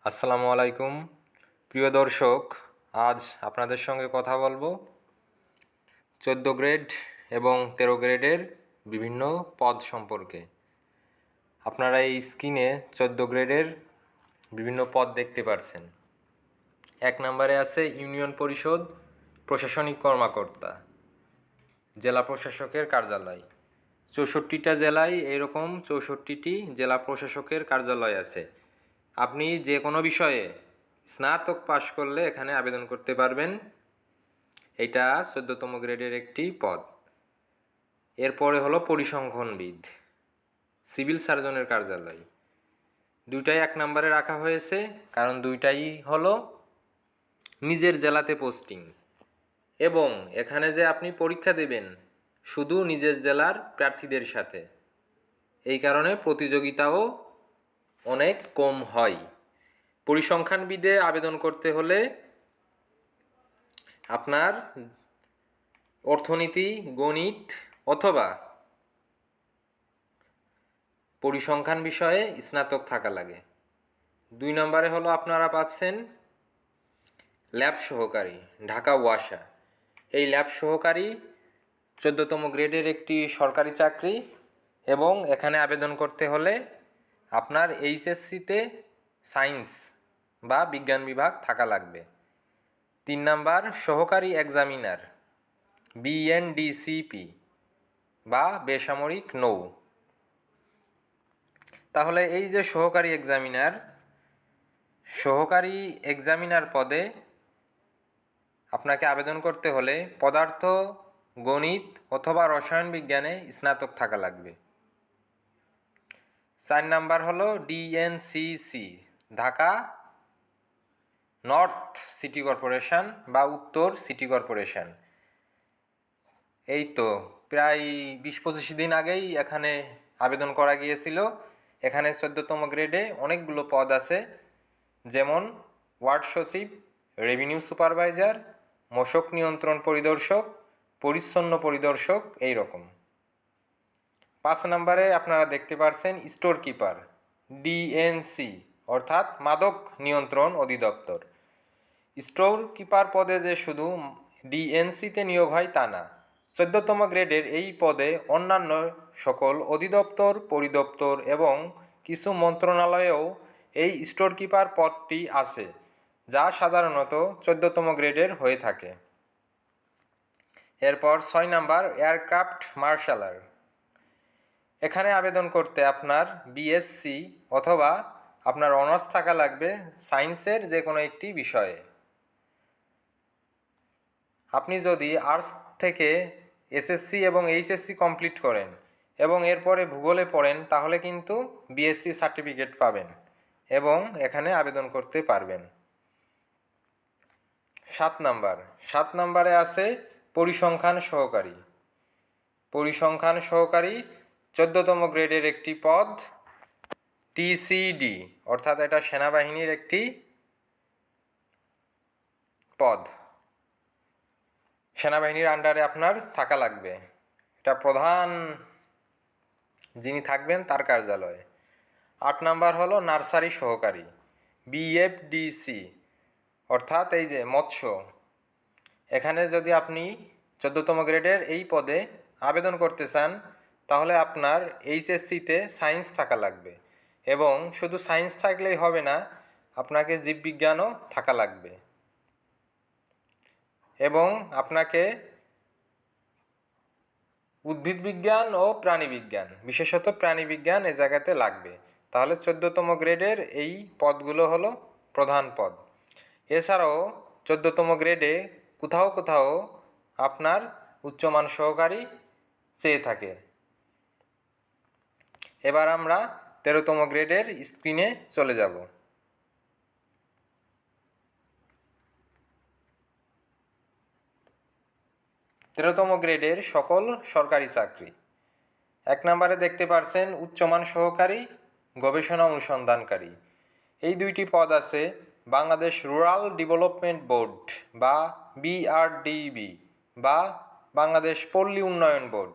আসসালামু আলাইকুম প্রিয় দর্শক, আজ আপনাদের সঙ্গে কথা বলবো 14 গ্রেড এবং 13 গ্রেডের বিভিন্ন পদ সম্পর্কে। আপনারা এই স্ক্রিনে 14 গ্রেডের বিভিন্ন পদ দেখতে পাচ্ছেন। 1 নম্বরে আছে ইউনিয়ন পরিষদ প্রশাসনিক কর্মকর্তা, জেলা প্রশাসকের কার্যালয়। 64টা জেলায় এরকম 64টি জেলা প্রশাসকের কার্যালয় আছে। আপনি যে কোনো বিষয়ে স্নাতক পাশ করলে এখানে আবেদন করতে পারবেন। এটা 14তম গ্রেডের একটি পদ। এরপরে হলো পরিসংখ্যানবিদ, সিভিল সার্জনের কার্যালয়। দুইটাই 1 নম্বরে রাখা হয়েছে, কারণ দুইটাই হলো নিজের জেলাতে পোস্টিং, এবং এখানে যে আপনি পরীক্ষা দেবেন শুধু নিজের জেলার প্রার্থীদের সাথে, এই কারণে প্রতিযোগিতাও অনেক কম হয়। পরিসংখ্যানবিদে আবেদন করতে হলে আপনার অর্থনীতি, গণিত অথবা পরিসংখ্যান বিষয়ে স্নাতক থাকা লাগে। 2 নম্বরে হলো আপনারা পাচ্ছেন ল্যাব সহকারী, ঢাকা ওয়াসা। এই ল্যাব সহকারী 14তম গ্রেডের একটি সরকারি চাকরি, এবং এখানে আবেদন করতে হলে আপনার এইচএসসিতে সায়েন্স বা বিজ্ঞান বিভাগ থাকা লাগবে। 3 নাম্বার সহকারী এক্সামিনার, বিএনডিসিপি বা বেসামরিক নৌ। তাহলে এই যে সহকারী এক্সামিনার পদে আপনাকে আবেদন করতে হলে পদার্থ, গণিত অথবা রসায়ন বিজ্ঞানে স্নাতক থাকা লাগবে। 4 নাম্বার হলো DNCC, Dhaka north city corporation বা উত্তর সিটি কর্পোরেশন। এই তো প্রায় 20-25 দিন আগেই এখানে আবেদন করা গিয়েছিল। এখানে 14তম গ্রেডে অনেকগুলো পদ আছে, যেমন ওয়ার্ড সচিব, রেভিনিউ সুপারভাইজার, মশক নিয়ন্ত্রণ পরিদর্শক, পরিচ্ছন্ন পরিদর্শক, এই রকম। 5 নম্বরে আপনারা দেখতে পাচ্ছেন স্টোর কিপার, ডিএনসি অর্থাৎ মাদক নিয়ন্ত্রণ অধিদপ্তর। স্টোর কিপার পদে যে শুধু ডিএনসিতে নিয়োগ হয় তা না, 14তম গ্রেডের এই পদে অন্যান্য সকল অধিদপ্তর, পরিদপ্তর এবং কিছু মন্ত্রণালয়েও এই স্টোর কিপার পদটি আছে, যা সাধারণত 14তম গ্রেডের হয়ে থাকে। এরপর 6 নাম্বার এয়ারক্রাফট মার্শালার। এখানে আবেদন করতে আপনার বিএসসি অথবা আপনার অনার্স থাকা লাগবে সায়েন্সের যে কোনো একটি বিষয়ে। আপনি যদি আর্টস থেকে এসএসসি এবং এইচএসসি কমপ্লিট করেন এবং এরপরে ভূগোলে পড়েন, তাহলে কিন্তু বিএসসি সার্টিফিকেট পাবেন এবং এখানে আবেদন করতে পারবেন। 7 নাম্বারে আছে পরিসংখ্যান সহকারী। পরিসংখ্যান সহকারী 14তম গ্রেডের একটি পদ, টিসিডি অর্থাৎ এটা সেনাবাহিনীর একটি পদ। সেনাবাহিনীর আন্ডারে আপনার থাকা লাগবে, এটা প্রধান যিনি থাকবেন তার কার্যালয়। 8 নাম্বার হলো নার্সারি সহকারী, বিএফডিসি অর্থাৎ এই যে মৎস্য। এখানে যদি আপনি 14তম গ্রেডের এই পদে আবেদন করতে চান, তাহলে আপনার এইচএসসিতে সায়েন্স থাকা লাগবে, এবং শুধু সায়েন্স থাকলেই হবে না, আপনাকে জীববিজ্ঞানও থাকা লাগবে, এবং আপনাকে উদ্ভিদ বিজ্ঞান ও প্রাণীবিজ্ঞান, বিশেষত প্রাণীবিজ্ঞান এ জায়গাতে লাগবে। তাহলে 14তম গ্রেডের এই পদগুলো হলো প্রধান পদ। এছাড়াও 14তম গ্রেডে কোথাও কোথাও আপনার উচ্চমান সহকারী চেয়ে থাকে। এবার আমরা 13তম গ্রেডের স্ক্রিনে চলে যাব। 13তম গ্রেডের সকল সরকারি চাকরি। 1 নম্বরে দেখতে পাচ্ছেন উচ্চমান সহকারী, গবেষণা অনুসন্ধানকারী। এই দুইটি পদ আছে বাংলাদেশ রুরাল ডেভেলপমেন্ট বোর্ড বা বিআরডিবি বা বাংলাদেশ পল্লী উন্নয়ন বোর্ড।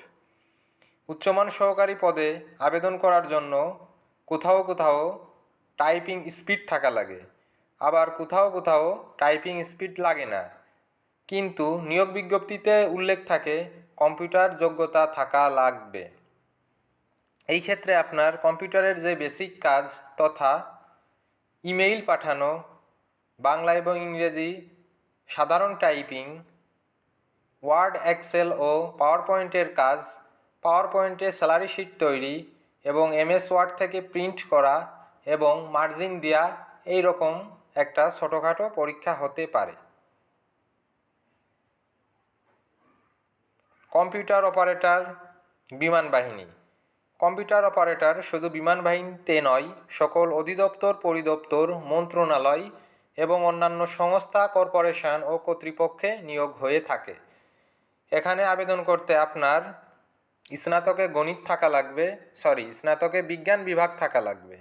উচ্চমান সহকারী পদে আবেদন করার জন্য কোথাও কোথাও টাইপিং স্পিড থাকা লাগে, আবার কোথাও কোথাও টাইপিং স্পিড লাগে না, কিন্তু নিয়োগ বিজ্ঞপ্তিতে উল্লেখ থাকে কম্পিউটার যোগ্যতা থাকা লাগবে। এই ক্ষেত্রে আপনার কম্পিউটারের যে বেসিক কাজ তথা ইমেইল পাঠানো, বাংলা এবং ইংরেজি সাধারণ টাইপিং, ওয়ার্ড, এক্সেল ও পাওয়ার পয়েন্টের কাজ, পাওয়ার পয়েন্টে স্যালারি শিট তৈরি এবং এমএস ওয়ার্ড থেকে প্রিন্ট করা এবং মার্জিন দেওয়া, এই রকম একটা ছোটোখাটো পরীক্ষা হতে পারে। কম্পিউটার অপারেটর বিমান বাহিনী। কম্পিউটার অপারেটর শুধু বিমান বাহিনীতে নয়, সকল অধিদপ্তর, পরিদপ্তর, মন্ত্রণালয় এবং অন্যান্য সংস্থা, কর্পোরেশন ও কর্তৃপক্ষে নিয়োগ হয়ে থাকে। এখানে আবেদন করতে আপনার স্নাতকে গণিত থাকা লাগবে, স্নাতকে বিজ্ঞান বিভাগ থাকা লাগবে।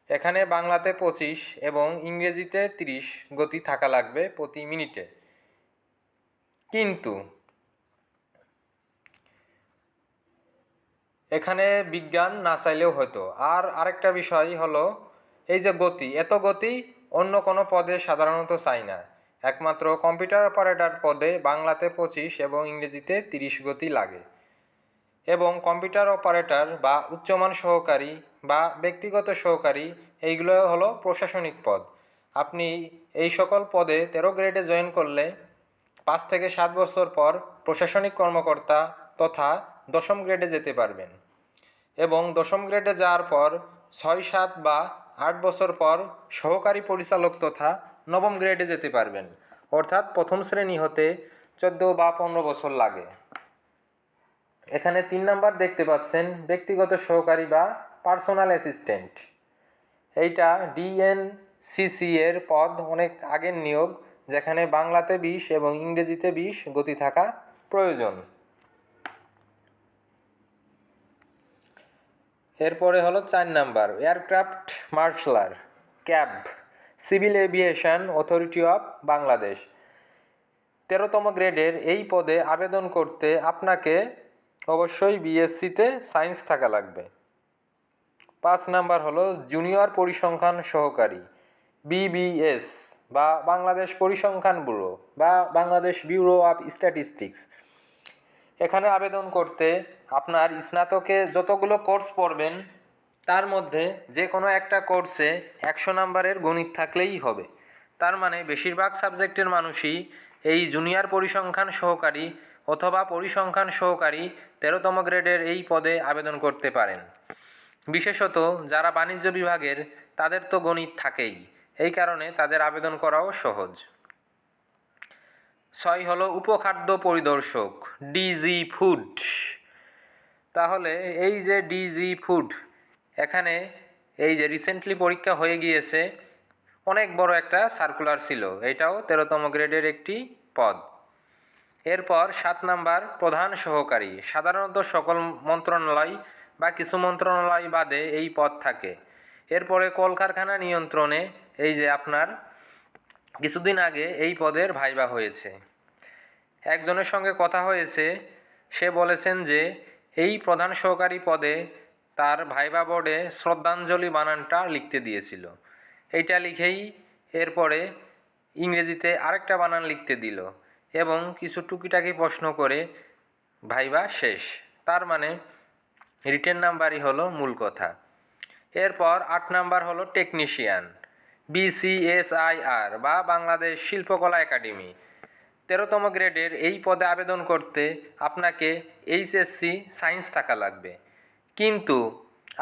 এখানে বাংলাতে 25 এবং ইংরেজিতে 30 গতি থাকা লাগবে প্রতি মিনিটে। কিন্তু এখানে বিজ্ঞান না চাইলেও হতো। আর আরেকটা বিষয় হলো, এই যে গতি, এত গতি অন্য কোনো পদে সাধারণত চাই না। একমাত্র কম্পিউটার অপারেটর পদে বাংলাতে 25 এবং ইংরেজিতে 30 গতি লাগে। এবং কম্পিউটার অপারেটর বা উচ্চমান সহকারী বা ব্যক্তিগত সহকারী, এইগুলো হলো প্রশাসনিক পদ। আপনি এই সকল পদে 13 গ্রেডে জয়েন করলে 5 থেকে 7 বছর পর প্রশাসনিক কর্মকর্তা তথা 10ম গ্রেডে যেতে পারবেন। এবং 10ম গ্রেডে যাওয়ার পর 6-7 বা 8 বছর পর সহকারী পরিচালক তথা 9ম গ্রেডে যেতে পারবেন। অর্থাৎ প্রথম শ্রেণী হতে 14 বা 15 বছর লাগে। এখানে 3 নাম্বার দেখতে পাচ্ছেন ব্যক্তিগত সহকারী বা পার্সোনাল অ্যাসিস্ট্যান্ট। এইটা ডিএনসিসি এর পদ, অনেক আগের নিয়োগ, যেখানে বাংলাতে 20 এবং ইংরেজিতে 20 গতি থাকা প্রয়োজন। এরপরে হলো 4 number aircraft marshaller, CAAB, civil aviation authority of Bangladesh. 13তম গ্রেডের এই পদে আবেদন করতে আপনাকে অবশ্যই বিএসসিতে সায়েন্স থাকা লাগবে। 5 নাম্বার হলো জুনিয়র পরিসংখ্যান সহকারী, বিবিএস বা বাংলাদেশ পরিসংখ্যান ব্যুরো বা বাংলাদেশ ব্যুরো অফ স্ট্যাটিস্টিক্স। এখানে আবেদন করতে আপনার স্নাতকে যতগুলো কোর্স পড়বেন তার মধ্যে যে কোনো একটা কোর্সে 100 নাম্বারের গণিত থাকলেই হবে। তার মানে বেশিরভাগ সাবজেক্টের মানুষই এই জুনিয়র পরিসংখ্যান সহকারী অথবা পরিসংখ্যান সহকারী 13তম গ্রেডের এই পদে আবেদন করতে পারেন। বিশেষত যারা বাণিজ্য বিভাগের, তাদের তো গণিত থাকেই, এই কারণে তাদের আবেদন করাও সহজ। 6 হলো উপখাদ্য পরিদর্শক, ডিজি ফুড। তাহলে এই যে ডিজি ফুড, এখানে এই যে রিসেন্টলি পরীক্ষা হয়ে গিয়েছে, অনেক বড় একটা সার্কুলার ছিল, এটাও 13তম গ্রেডের একটি পদ। এরপর 7 নাম্বার প্রধান সহকারী, সাধারণত সকল মন্ত্রণালয় বা কিছু মন্ত্রণালয় বাদে এই পদ থাকে। এরপরে কলকারখানা নিয়ন্ত্রণে, এই যে আপনার কিছুদিন আগে এই পদের ভাইবা হয়েছে। একজনের সঙ্গে কথা হয়েছে, সে বলেছেন যে এই প্রধান সহকারী পদে তার ভাইবা বোর্ডে শ্রদ্ধাঞ্জলি বানানটা লিখতে দিয়েছিল। এইটা লিখেই এরপরে ইংরেজিতে আরেকটা বানান লিখতে দিল এবং কিছু টুকিটাকি প্রশ্ন করে ভাইবা শেষ। তার মানে রিটেন নাম্বারই হলো মূল কথা। এরপর 8 নাম্বার হলো টেকনিশিয়ান, বিসিএসআইআর বা বাংলাদেশ শিল্পকলা একাডেমি। 13তম গ্রেডের এই পদে আবেদন করতে আপনাকে এইচএসসি সায়েন্স থাকা লাগবে, কিন্তু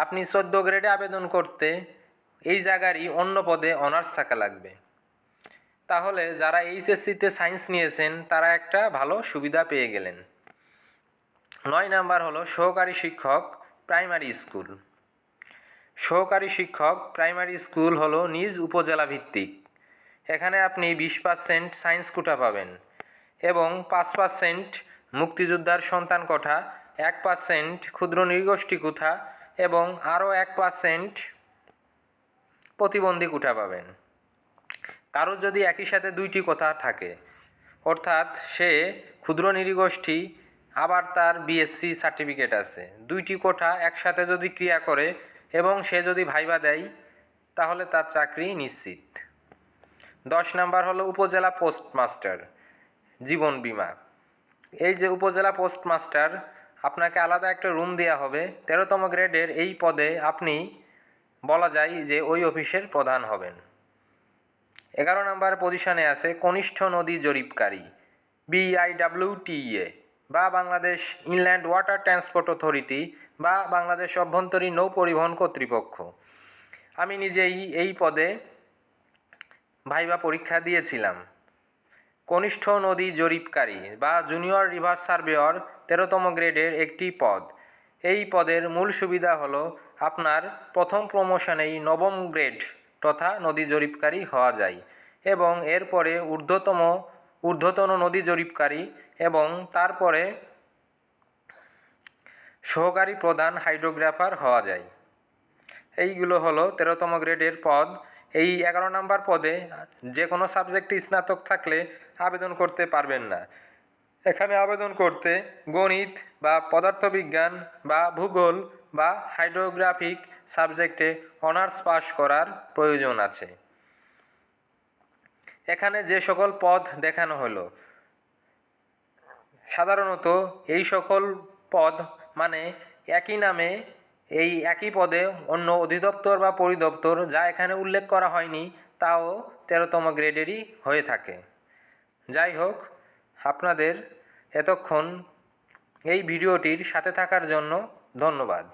আপনি 14 গ্রেডে আবেদন করতে এই জায়গারই অন্য পদে অনার্স থাকা লাগবে। তাহলে যারা এইচএসসিতে সায়েন্স নিয়েছেন তারা একটা ভালো সুবিধা পেয়ে গেলেন। 9 নাম্বার হলো সহকারী শিক্ষক প্রাইমারি স্কুল। সহকারী শিক্ষক প্রাইমারি স্কুল হলো নিজ উপজেলা ভিত্তিক। এখানে আপনি 20% সায়েন্স কোটা পাবেন এবং 5% মুক্তিযোদ্ধার সন্তান কোটা, 1% ক্ষুদ্র নৃগোষ্ঠী কোটা এবং আরও 1% প্রতিবন্ধী কোটা পাবেন। কারো যদি একই সাথে 2টি কোটা থাকে, অর্থাৎ সে ক্ষুদ্র নৃগোষ্ঠী আবার তার বিএসসি সার্টিফিকেট আছে, 2টি কোটা একসাথে যদি ক্রিয়া করে এবং সে যদি ভাইবা দেয়, তাহলে তার চাকরি নিশ্চিত। 10 নাম্বার হলো উপজেলা পোস্টমাস্টার জীবন বীমা। এই যে উপজেলা পোস্টমাস্টার, আপনাকে আলাদা একটা রুম দেওয়া হবে। 13তম গ্রেডের এই পদে আপনি বলা যায় যে ওই অফিসের প্রধান হবেন। 11 নাম্বার পজিশনে আছে কনিষ্ঠ নদী জরিপকারী BIWTA বা Bangladesh inland water transport authority বা বাংলাদেশ অভ্যন্তরীণ নৌ পরিবহন কর্তৃপক্ষ। আমি নিজেই এই পদে ভাইবা পরীক্ষা দিয়েছিলাম। কনিষ্ঠ নদী জরিপকারী বা জুনিয়র রিভার সার্ভেয়র 13তম গ্রেডের একটি পদ। এই পদের মূল সুবিধা হলো আপনার প্রথম প্রমোশনেই 9ম গ্রেড তথা নদী জরিপকারী হওয়া যায় এবং এরপরে ঊর্ধ্বতন নদী জরিপকারী এবং তারপরে সহকারী প্রধান হাইড্রোগ্রাফার হওয়া যায়। এইগুলো হলো 13তম গ্রেডের পদ। এই 11 নাম্বার পদে যে কোনো সাবজেক্টে স্নাতক থাকলে আবেদন করতে পারবেন না। এখানে আবেদন করতে গণিত বা পদার্থবিজ্ঞান বা ভূগোল বা হাইড্রোগ্রাফিক সাবজেক্টে অনার্স পাস করার প্রয়োজন আছে। এখানে যে সকল পদ দেখানো হলো, সাধারণত এই সকল পদ মানে একই নামে এই একই পদে অন্য অধিদপ্তর বা পরিদপ্তর যা এখানে উল্লেখ করা হয়নি তাও 13তম গ্রেডেরই হয়ে থাকে। যাই হোক, আপনাদের এতক্ষণ এই ভিডিওটির সাথে থাকার জন্য ধন্যবাদ।